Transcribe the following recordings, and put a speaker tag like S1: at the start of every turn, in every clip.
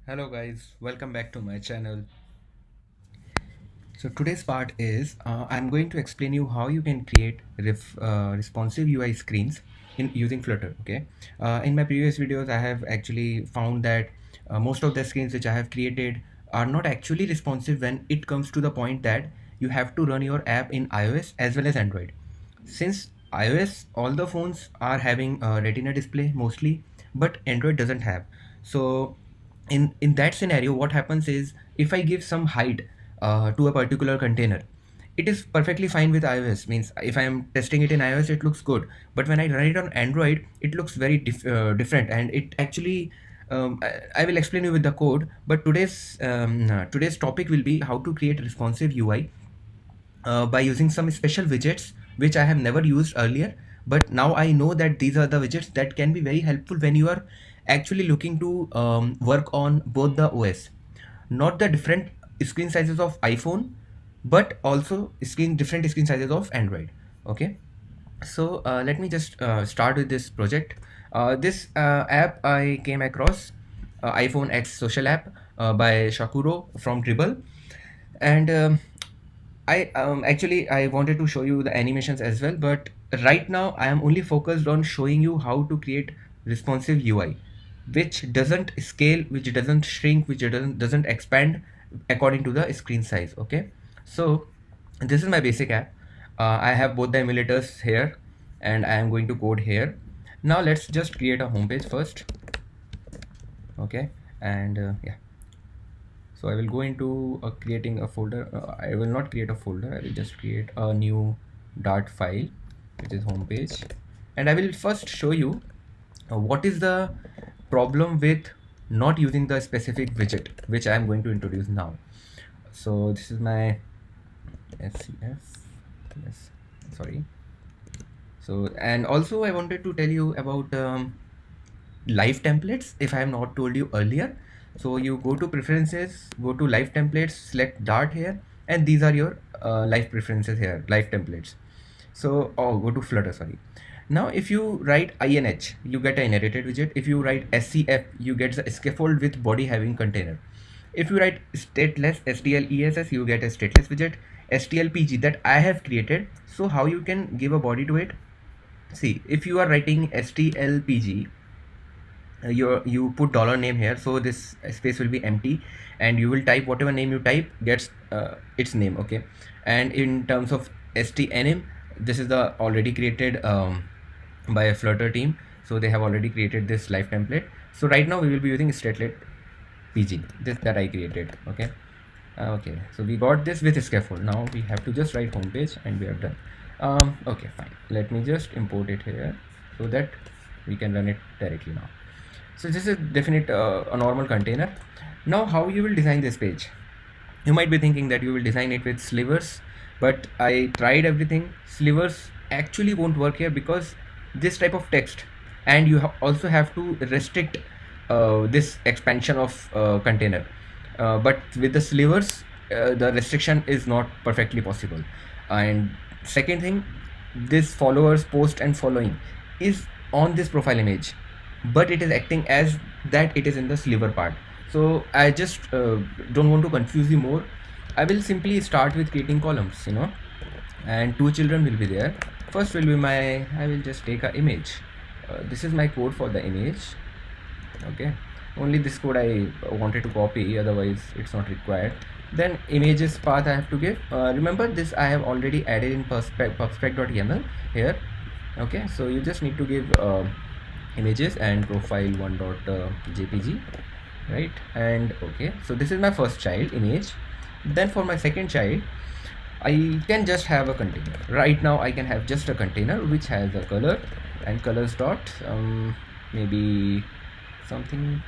S1: Hello guys, welcome back to my channel. So today's part is I'm going to explain you how you can create responsive UI screens in using Flutter. Okay. In my previous videos, I have actually found that most of the screens which I have created are not actually responsive when it comes to the point that you have to run your app in iOS as well as Android. Since iOS, all the phones are having a Retina display mostly, but Android doesn't have. So in that scenario, what happens is if I give some height to a particular container, it is perfectly fine with iOS. Means if I am testing it in iOS, it looks good, but when I run it on Android, it looks very different, and it actually I will explain you with the code. But today's topic will be how to create responsive UI by using some special widgets which I have never used earlier. But now I know that these are the widgets that can be very helpful when you are actually looking to work on both the OS, not the different screen sizes of iPhone, but also different screen sizes of Android. Okay, so let me just start with this project. This app I came across, iPhone X social app by Shakuro from Dribble, and I wanted to show you the animations as well, but right now I am only focused on showing you how to create responsive UI, which doesn't scale, which doesn't shrink, which doesn't expand according to the screen size. Okay, so this is my basic app. I have both the emulators here, and I am going to code here. Now let's just create a home page first. Okay, and yeah, so I will go into creating a folder. I will not create a folder, I will just create a new dart file, which is homepage, and I will first show you what is the problem with not using the specific widget which I am going to introduce now. So this is my SCF, yes, sorry. So, and also I wanted to tell you about live templates if I have not told you earlier. So you go to preferences, go to live templates, select dart here, and these are your live preferences here, live templates. So go to Flutter, sorry. Now if you write inh, you get a inherited widget. If you write scf, you get the scaffold with body having container. If you write stateless stless, you get a stateless widget. stlpg that I have created. So how you can give a body to it? See, if you are writing stlpg, you put dollar name here, so this space will be empty, and you will type whatever name you type gets its name. Okay, and in terms of stnm, this is the already created by a Flutter team, so they have already created this live template. So right now we will be using statelet pg, this that I created. Okay, okay, so we got this with scaffold. Now we have to just write homepage and we are done. Okay, fine, let me just import it here so that we can run it directly now. So this is definite a normal container. Now how you will design this page? You might be thinking that you will design it with slivers, but I tried everything. Slivers actually won't work here because this type of text, and you also have to restrict this expansion of container. But with the slivers, the restriction is not perfectly possible. And second thing, this followers, post, and following is on this profile image, but it is acting as that it is in the sliver part. So I just don't want to confuse you more. I will simply start with creating columns, and two children will be there. First will be I will just take an image. This is my code for the image. Okay, only this code I wanted to copy, otherwise it's not required. Then images path I have to give. Remember this I have already added in pubspec.yaml here. Okay, so you just need to give images and profile one.jpg, right? And okay, so this is my first child image. Then for my second child, I can just have a container. Right now I can have just a container which has a color, and colors dot maybe something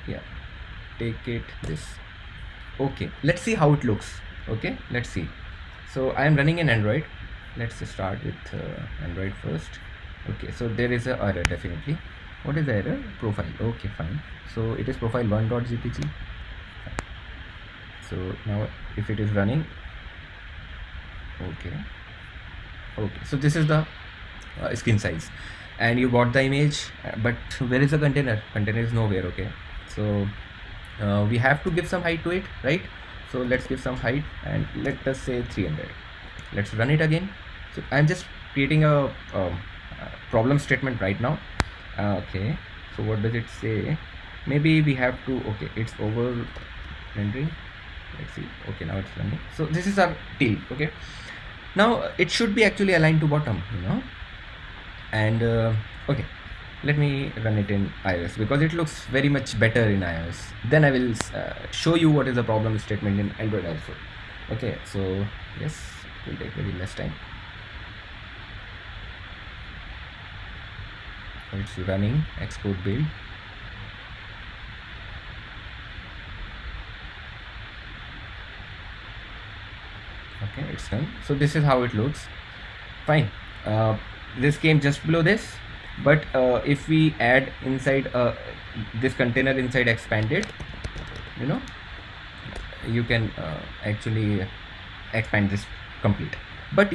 S1: yeah, take it this. Okay, let's see how it looks. Okay, let's see. So I am running in Android. Let's start with Android first. Okay, so there is a error definitely. What is the error? Profile. Okay, fine. So it is profile 1.jpg. So now if it is running, okay, so this is the screen size, and you bought the image, but where is the container? Container is nowhere. Okay, so we have to give some height to it, right? So let's give some height, and let us say 300. Let's run it again. So I'm just creating a problem statement right now. Okay, so what does it say? Maybe we have to, okay, it's over rendering. Let's see. Okay, now it's running. So this is our tail. Okay, now it should be actually aligned to bottom, and okay, let me run it in iOS because it looks very much better in iOS. Then I will show you what is the problem statement in Android also. Okay, so yes, it will take very less time. It's running export build. Okay, it's done. So this is how it looks. Fine. This came just below this, but if we add inside this container inside expanded, you can actually expand this complete. But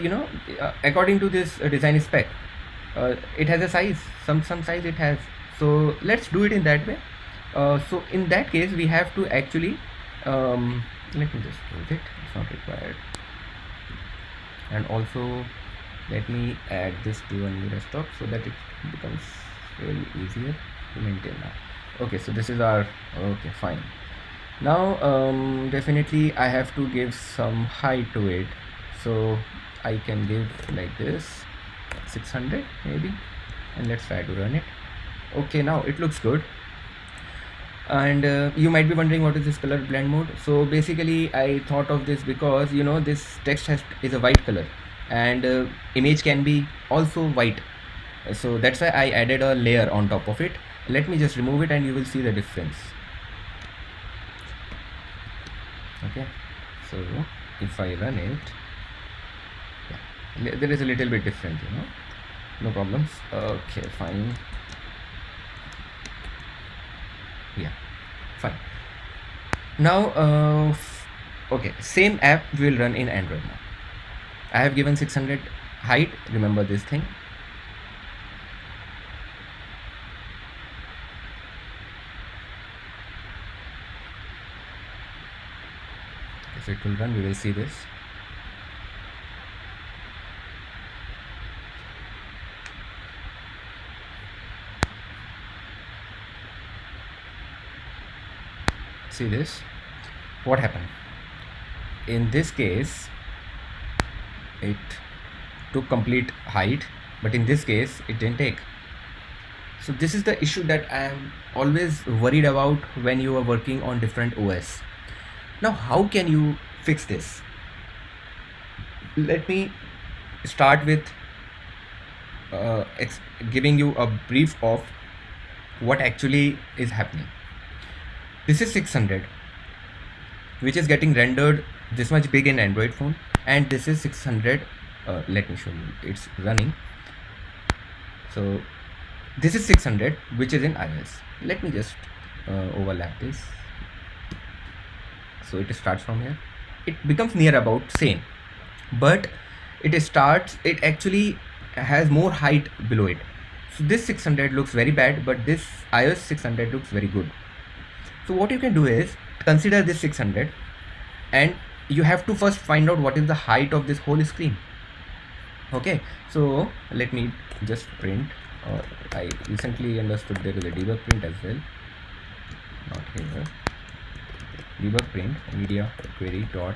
S1: according to this design spec, it has a size, some size it has. So let's do it in that way. So in that case, we have to actually let me just close it. It's not required. And also let me add this to a new desktop so that it becomes really easier to maintain now. Okay, so this is our, okay, fine. Now definitely I have to give some height to it, so I can give like this 600 maybe, and let's try to run it. Okay, now it looks good. And you might be wondering what is this Colorblind Mode. So basically I thought of this because this text is a white color, and image can be also white, so that's why I added a layer on top of it. Let me just remove it and you will see the difference. Okay, so if I run it, yeah, there is a little bit different, no problems. Okay, fine. Yeah, fine. Now okay, same app will run in Android now. I have given 600 height, remember this thing. If it will run, we will see this. See this, what happened in this case, it took complete height, but in this case it didn't take. So this is the issue that I am always worried about when you are working on different OS. Now how can you fix this? Let me start with giving you a brief of what actually is happening. This is 600, which is getting rendered this much big in Android phone, and this is 600. Let me show you, it's running. So this is 600, which is in iOS. Let me just overlap this. So it starts from here. It becomes near about same, but it actually has more height below it. So this 600 looks very bad, but this iOS 600 looks very good. So what you can do is consider this 600, and you have to first find out what is the height of this whole screen. Okay, so let me just print. I recently understood there is a debug print as well. Not here. Debug print media query dot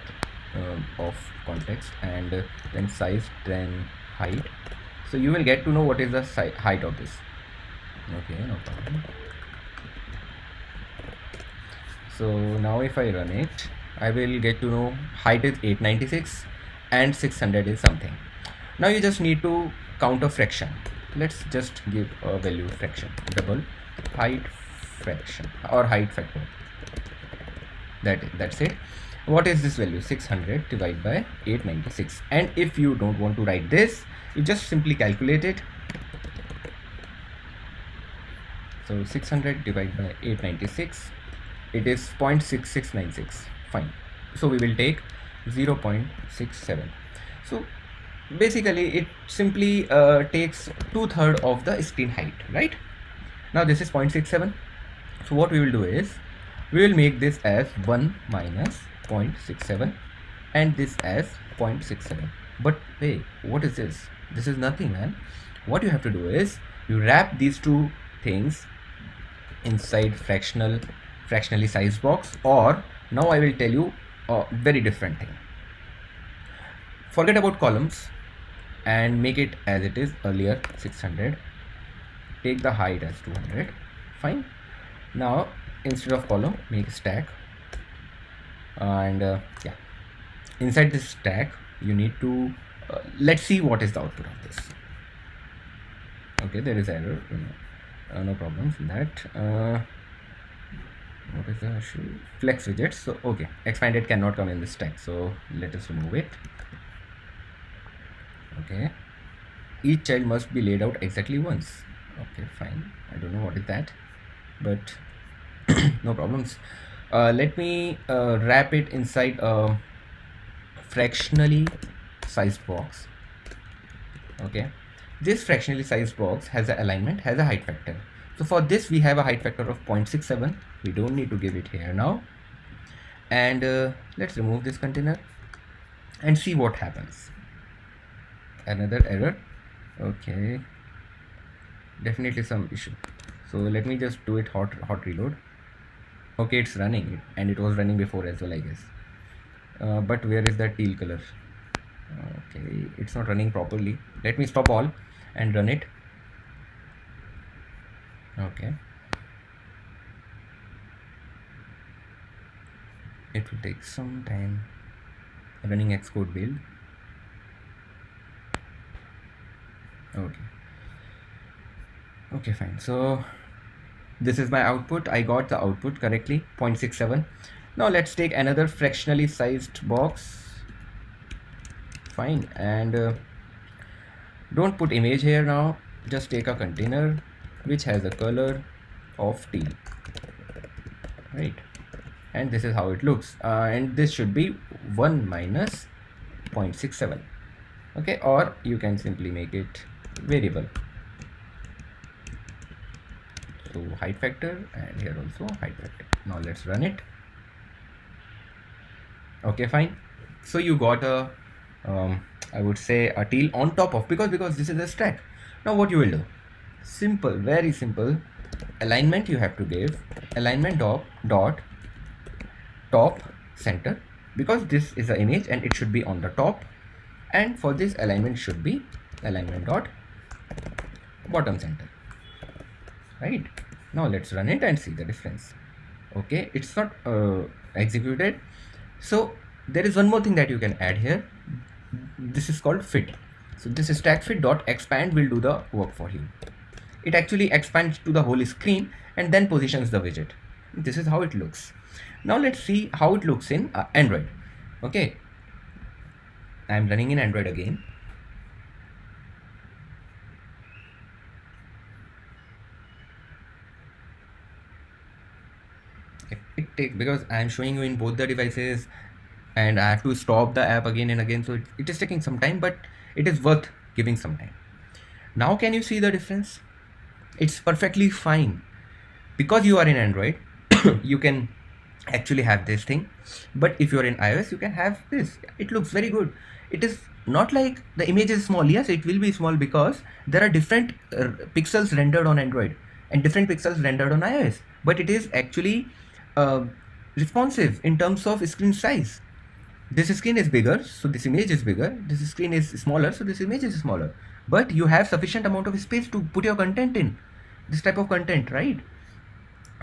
S1: of context, and then size, then height. So you will get to know what is the height of this. Okay, no problem. So now if I run it, I will get to know height is 896 and 600 is something. Now you just need to count a fraction. Let's just give a value fraction, double height fraction or height factor. That's it. What is this value? 600 divided by 896. And if you don't want to write this, you just simply calculate it. So 600 divided by 896, it is 0.6696. Fine. So we will take 0.67. So basically it simply takes 2/3 of the screen height, right? Now this is 0.67. So what we will do is we will make this as 1 minus 0.67 and this as 0.67. But hey, what is this? This is nothing, man. What you have to do is you wrap these two things inside fractionally sized box, or now I will tell you a very different thing. Forget about columns and make it as it is earlier, 600. Take the height as 200. Fine. Now instead of column, make a stack, and yeah, inside this stack you need to let's see what is the output of this. Okay, there is error, no problems in that. What is the issue? Flex widgets. So okay, expanded cannot come in this stack, so let us remove it. Okay, each child must be laid out exactly once. Okay, fine, I don't know what is that, but no problems. Let me wrap it inside a fractionally sized box. Okay, this fractionally sized box has an alignment, has a height factor. So for this we have a height factor of 0.67. We don't need to give it here now. And let's remove this container and see what happens. Another error. Okay, definitely some issue. So let me just do it hot reload. Okay, it's running, and it was running before as well, I guess. But where is that teal color? Okay, it's not running properly. Let me stop all and run it. Okay, it will take some time. Running Xcode build. Okay, fine. So this is my output. I got the output correctly, 0.67. Now let's take another fractionally sized box. Fine, and don't put image here now. Just take a container which has a color of teal, right? And this is how it looks, and this should be 1 minus 0.67. Okay, or you can simply make it variable. So height factor, and here also height factor. Now let's run it. Okay, fine. So you got a I would say a teal on top of, because this is a stack. Now what you will do, simple, very simple. Alignment you have to give alignment dot top center, because this is an image and it should be on the top, and for this alignment should be alignment dot bottom center, right? Now let's run it and see the difference. Okay, it's not executed. So there is one more thing that you can add here. This is called fit. So this stack fit dot expand will do the work for you. It actually expands to the whole screen and then positions the widget. This is how it looks. Now let's see how it looks in Android. Okay, I'm running in Android again. It takes, because I'm showing you in both the devices and I have to stop the app again and again, so it is taking some time, but it is worth giving some time. Now can you see the difference? It's perfectly fine. Because you are in Android, you can actually have this thing, but if you are in iOS, you can have this. It looks very good. It is not like the image is small. Yes, it will be small because there are different pixels rendered on Android and different pixels rendered on iOS, but it is actually responsive in terms of screen size. This screen is bigger, so this image is bigger. This screen is smaller, so this image is smaller, but you have sufficient amount of space to put your content in, this type of content, right?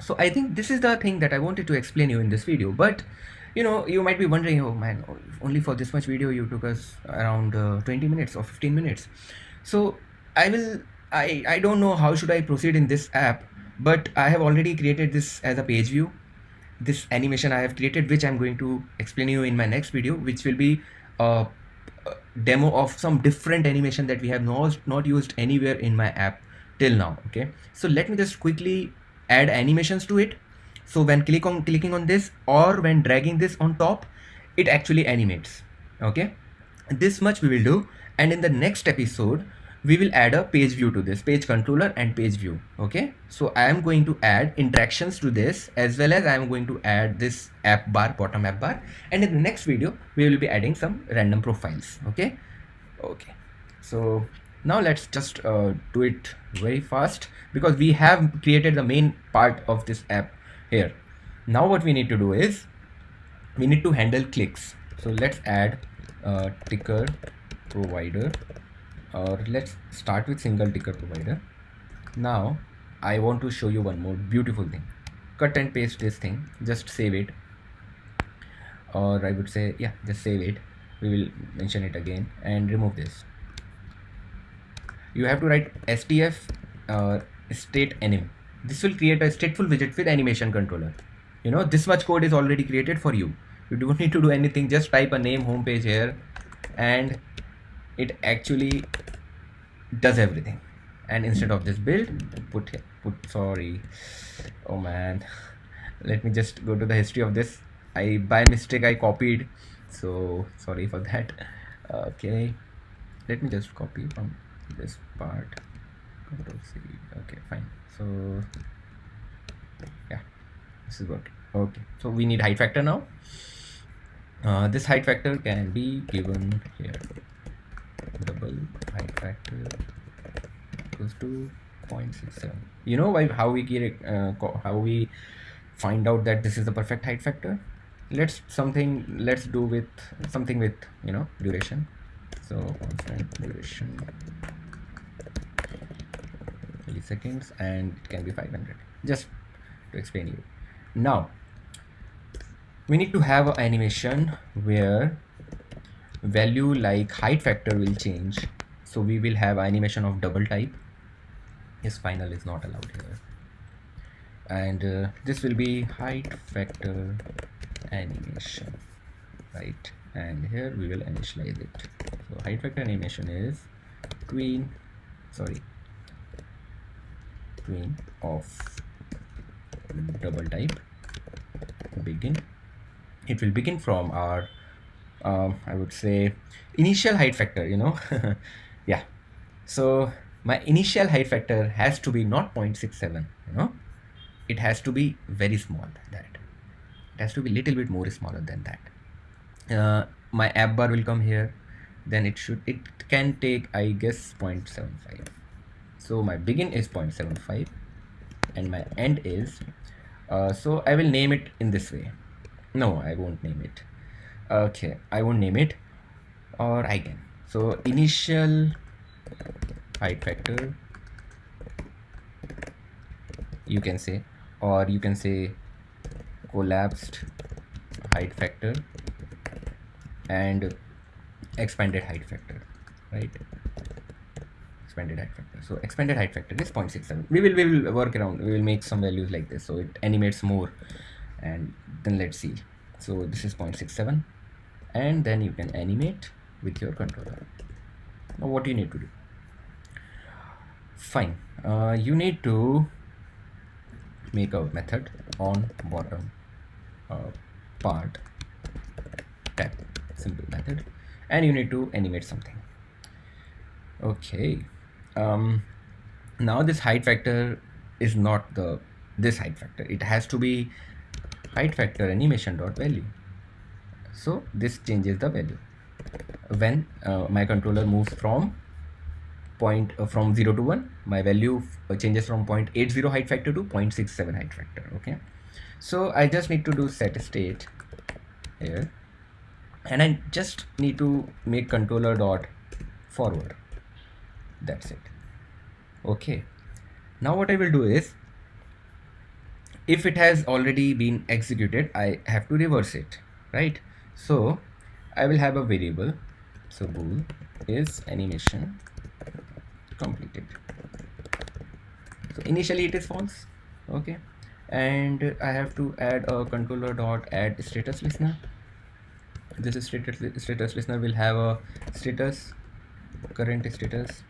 S1: So I think this is the thing that I wanted to explain you in this video. But you know, you might be wondering, oh man, only for this much video you took us around 20 minutes or 15 minutes. So I don't know how should I proceed in this app, but I have already created this as a page view. This animation I have created, which I'm going to explain you in my next video, which will be a demo of some different animation that we have not used anywhere in my app till now. Okay, so let me just quickly add animations to it. So when clicking on this or when dragging this on top, it actually animates. Okay, This much we will do, and in the next episode we will add a page view to this, page controller and page view. Okay, so I am going to add interactions to this, as well as I am going to add this app bar, bottom app bar, and in the next video we will be adding some random profiles. Okay. Okay, so now let's just do it very fast, because we have created the main part of this app here. Now what we need to do is we need to handle clicks. So let's add a ticker provider, or let's start with single ticker provider. Now I want to show you one more beautiful thing. Cut and paste this thing, just save it, or I would say, yeah, just save it. We will mention it again and remove this. You have to write stf state anim. This will create a stateful widget with animation controller. You know, this much code is already created for you. You don't need to do anything. Just type a name homepage here, and it actually does everything. And instead of this build, put sorry, oh man, let me just go to the history of this. I by mistake I copied, so sorry for that. Okay, let me just copy from this part, Control C. Okay, fine. So yeah, this is working. Okay, so we need height factor now. This height factor can be given here. Double height factor equals to 0.67. You know why? How we get how we find out that this is the perfect height factor? Let's do with something with, you know, duration. So constant duration 30 seconds, and it can be 500, just to explain you. Now we need to have an animation where value like height factor will change. So we will have animation of double type. Yes, final is not allowed here, and this will be height factor animation, right? And here we will initialize it. So height factor animation is tween of double type begin. It will begin from our I would say initial height factor, you know. Yeah, so my initial height factor has to be not 0.67, you know, it has to be very small than that. It has to be little bit more smaller than that. My app bar will come here, then it can take, I guess, 0.75. so my begin is 0.75 and my end is so I will name it in this way. No, I won't name it. Okay, I won't name it, or I can. So initial height factor, you can say, or you can say collapsed height factor and expanded height factor, right? Expanded height factor. So expanded height factor is 0.67. We will work around. We will make some values like this, so it animates more, and then let's see. So this is 0.67, and then you can animate with your controller. Now what you need to do? Fine. You need to make a method on bottom part tab, simple method, and you need to animate something. Okay. Now this height factor is not this height factor. It has to be height factor animation dot value. So this changes the value when my controller moves from 0 to 1. My value changes from 0.80 height factor to 0.67 height factor. Okay, so I just need to do set state here, and I just need to make controller dot forward. That's it. Okay, now what I will do is, if it has already been executed, I have to reverse it, right? So I will have a variable, so bool is animation completed. So initially it is false. Okay, and I have to add a controller dot add status listener. This is status listener will have a status, current status,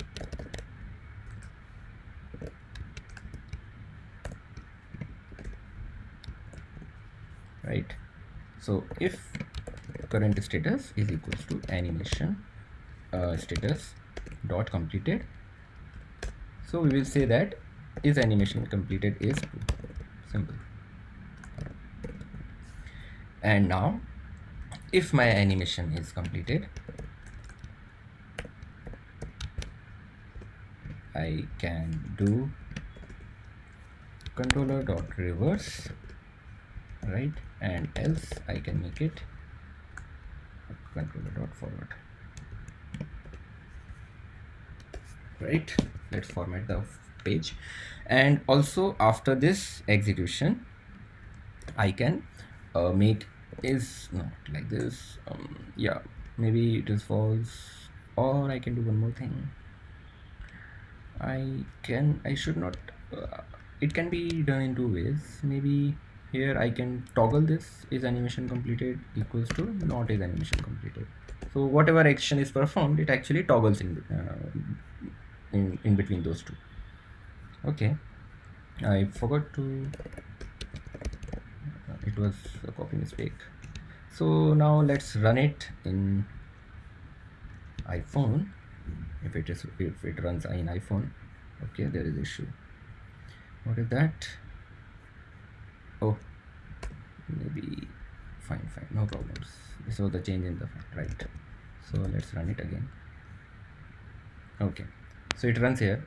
S1: right? So if current status is equals to animation status dot completed. So we will say that is animation completed is true. Simple. And now if my animation is completed, I can do controller dot reverse, right? And else I can make it controller dot forward, right? Let's format the page. And also after this execution I can make is not like this, yeah, maybe it is false, or I can do one more thing. I should not it can be done in two ways. Maybe here I can toggle this is animation completed equals to not is animation completed. So whatever action is performed, it actually toggles in between those two. Okay, I forgot to it was a copy mistake. So now let's run it in iPhone. If it runs in iPhone, okay, there is issue. What is that? Oh, maybe fine, no problems. So the change in the file, right? So let's run it again. Okay, so it runs here.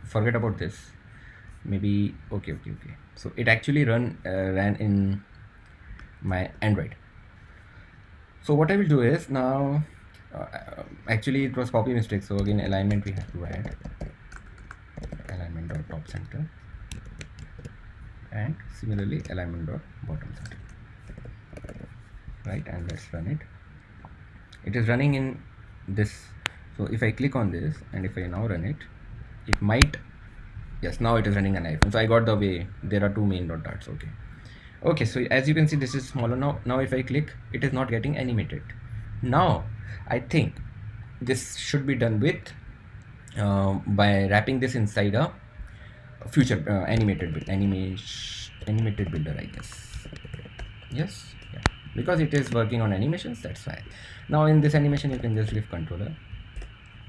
S1: Forget about this. Maybe okay. So it actually ran in my Android. So what I will do is now actually it was copy mistake, so again alignment we have to add alignment dot top center, and similarly alignment dot bottom center, right? And let's run it. It is running in this. So if I click on this and if I now run it, it might, yes, now it is running an iPhone. So I got the way there are two main dots. Okay, so as you can see this is smaller now if I click, it is not getting animated. Now I think this should be done with by wrapping this inside a future animated builder, I guess. Yes, yeah, because it is working on animations, that's why. Now in this animation you can just give controller,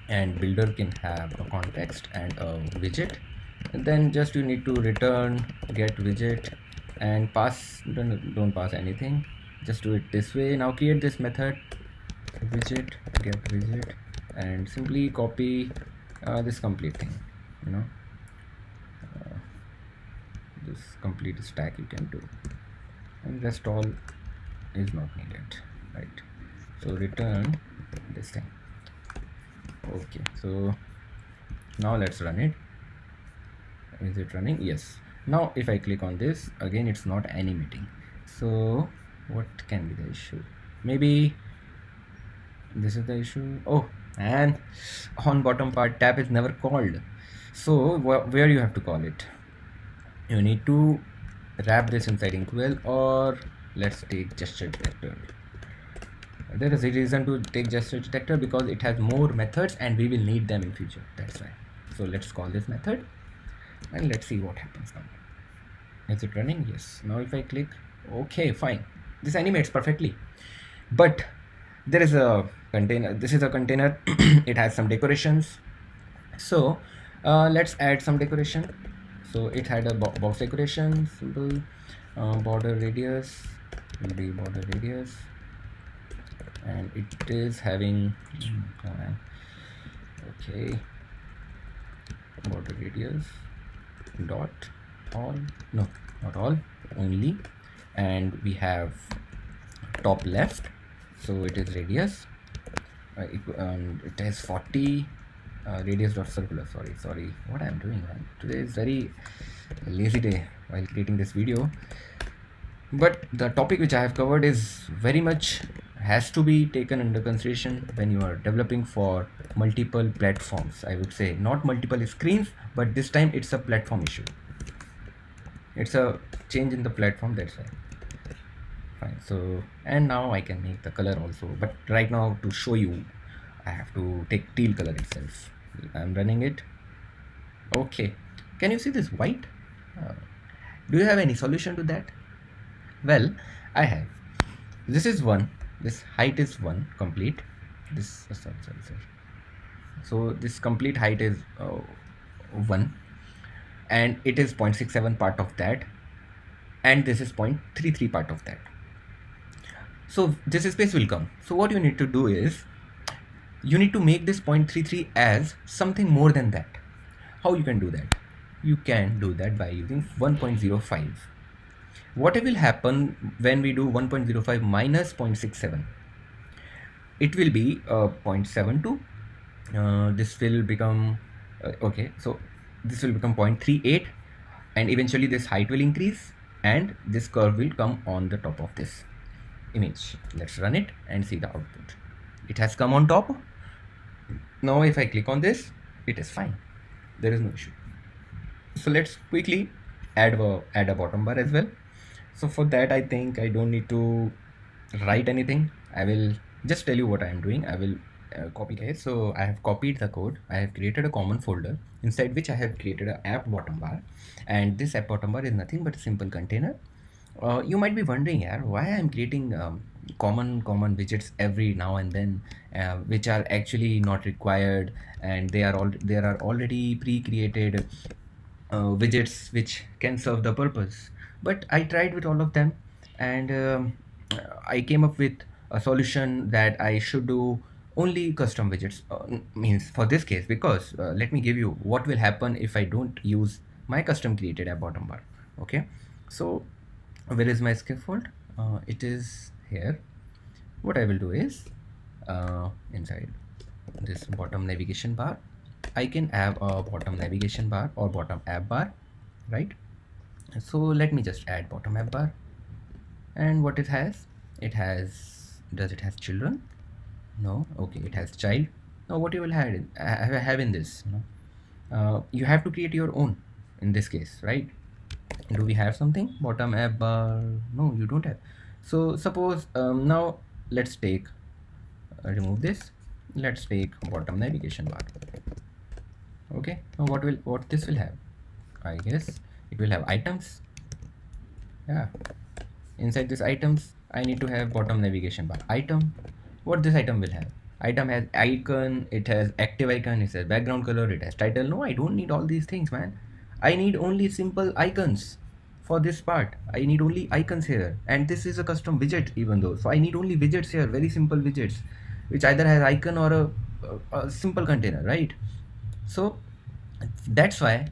S1: and builder can have a context and a widget, and then just you need to return get widget and pass, don't pass anything, just do it this way. Now create this method widget get widget and simply copy this complete thing, this complete stack you can do, and rest all is not needed, right? So return this thing. Okay, so now let's run it. Is it running? Yes. Now if I click on this again, it's not animating. So what can be the issue? Maybe this is the issue. Oh, and on bottom part tab is never called. So where you have to call it, you need to wrap this inside ink12, or let's take gesture detector. There is a reason to take gesture detector because it has more methods and we will need them in future, that's why. So let's call this method and let's see what happens now. Is it running? Yes. Now if I click, okay, fine, this animates perfectly. But there is a container, this is a container it has some decorations. So let's add some decoration. So it had a box decoration, simple, border radius will be border radius, and it is having okay, border radius dot all, no, not all, only, and we have top left, so it is radius, it has 40 radius dot circular. Sorry, what I'm doing, man. Today is very lazy day while creating this video, but the topic which I have covered is very much has to be taken under consideration when you are developing for multiple platforms. I would say not multiple screens, but this time it's a platform issue. It's a change in the platform, that's why. Fine. So, and now I can make the color also, but right now to show you I have to take teal color itself. I'm running it. Okay, can you see this white? Do you have any solution to that? Well, I have. This is 1, this height is 1 complete, this sorry. So this complete height is 1, and it is 0.67 part of that, and this is 0.33 part of that. So this space will come. So what you need to do is you need to make this 0.33 as something more than that. How you can do that? You can do that by using 1.05. What will happen when we do 1.05 minus 0.67? It will be 0.72. This will become okay, so this will become 0.38, and eventually this height will increase and this curve will come on the top of this image. Let's run it and see the output. It has come on top. Now if I click on this, it is fine, there is no issue. So let's quickly add a bottom bar as well. So for that, I think I don't need to write anything. I will just tell you what I am doing. I will copy it. So I have copied the code. I have created a common folder inside which I have created an app bottom bar, and this app bottom bar is nothing but a simple container. You might be wondering, why I am creating common widgets every now and then, which are actually not required, and there are already pre-created widgets which can serve the purpose. But I tried with all of them, and I came up with a solution that I should do only custom widgets, means for this case, because let me give you what will happen if I don't use my custom created app bottom bar. Okay, so where is my scaffold? It is here. What I will do is inside this bottom navigation bar, I can have a bottom navigation bar or bottom app bar, right? So let me just add bottom app bar, and what it has, does it have children? No. Okay, it has child. Now what you will have in this, you have to create your own in this case, right? Do we have something bottom app bar? No, you don't have. So suppose now let's take remove this, let's take bottom navigation bar. Okay, now what this will have? I guess it will have items. Yeah, inside this items I need to have bottom navigation bar item. What this item will have? Item has icon, it has active icon, it has background color, it has title. No, I don't need all these things, man. I need only simple icons for this part. I need only icons here, and this is a custom widget even though, so I need only widgets here, very simple widgets which either has icon or a simple container, right? So that's why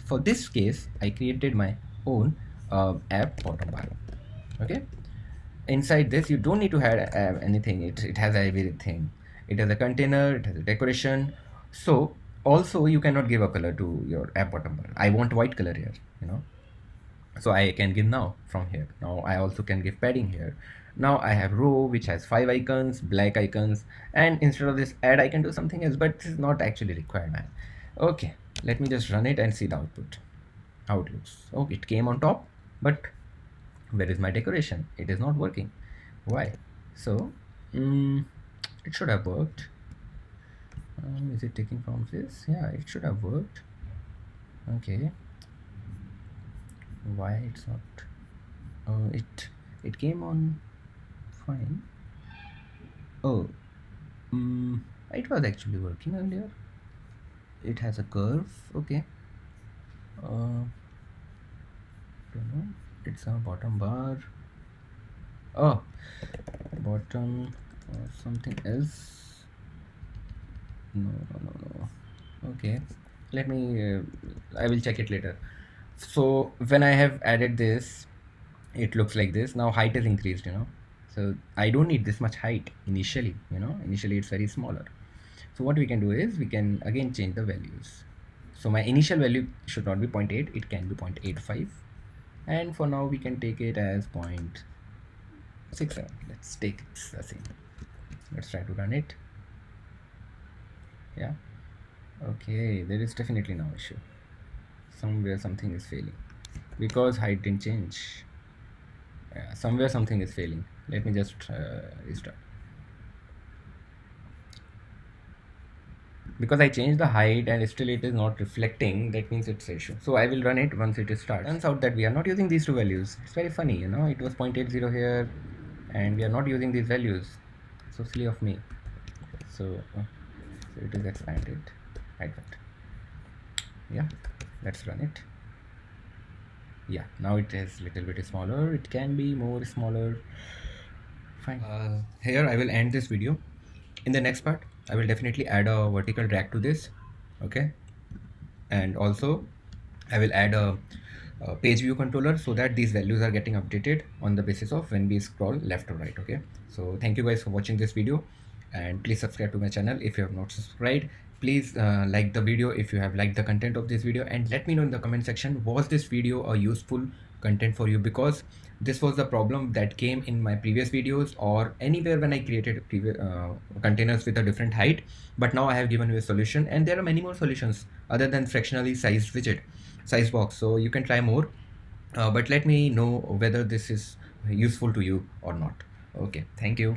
S1: for this case I created my own app bottom bar. Okay, inside this you don't need to have anything. It has everything. It has a container, it has a decoration. So also you cannot give a color to your app bottom bar. I want white color here, so I can give now from here. Now I also can give padding here. Now I have row which has 5 icons, black icons, and instead of this add I can do something else, but this is not actually required, man. Okay, let me just run it and see the output, how it looks. Oh, it came on top, but where is my decoration? It is not working. Why? So it should have worked. Is it taking from this? Yeah, it should have worked. Okay, why it's not? It came on fine. Oh, it was actually working earlier. It has a curve. Okay, don't know. It's a bottom bar. Oh, bottom something else. No. Okay, let me I will check it later. So when I have added this, it looks like this. Now height is increased, so I don't need this much height initially. Initially it's very smaller. So what we can do is we can again change the values. So my initial value should not be 0.8, it can be 0.85, and for now we can take it as 0.67. Let's take the same. Let's try to run it. Yeah, okay, there is definitely no issue. Somewhere something is failing because height didn't change. Yeah, somewhere something is failing. Let me just restart. Because I changed the height and still it is not reflecting, that means it's an issue. So I will run it once it starts. Turns out that we are not using these two values. It's very funny, it was 0.80 here and we are not using these values. So silly of me. So it is expanded like that. Yeah, let's run it. Yeah, now it is little bit smaller. It can be more smaller. Fine. Here I will end this video. In the next part I will definitely add a vertical drag to this. Okay, and also I will add a page view controller so that these values are getting updated on the basis of when we scroll left or right. Okay, so thank you guys for watching this video, and please subscribe to my channel if you have not subscribed. Please like the video if you have liked the content of this video, and let me know in the comment section, was this video a useful content for you? Because this was the problem that came in my previous videos or anywhere when I created previous containers with a different height. But now I have given you a solution, and there are many more solutions other than fractionally sized widget size box, so you can try more. But let me know whether this is useful to you or not. Okay, thank you.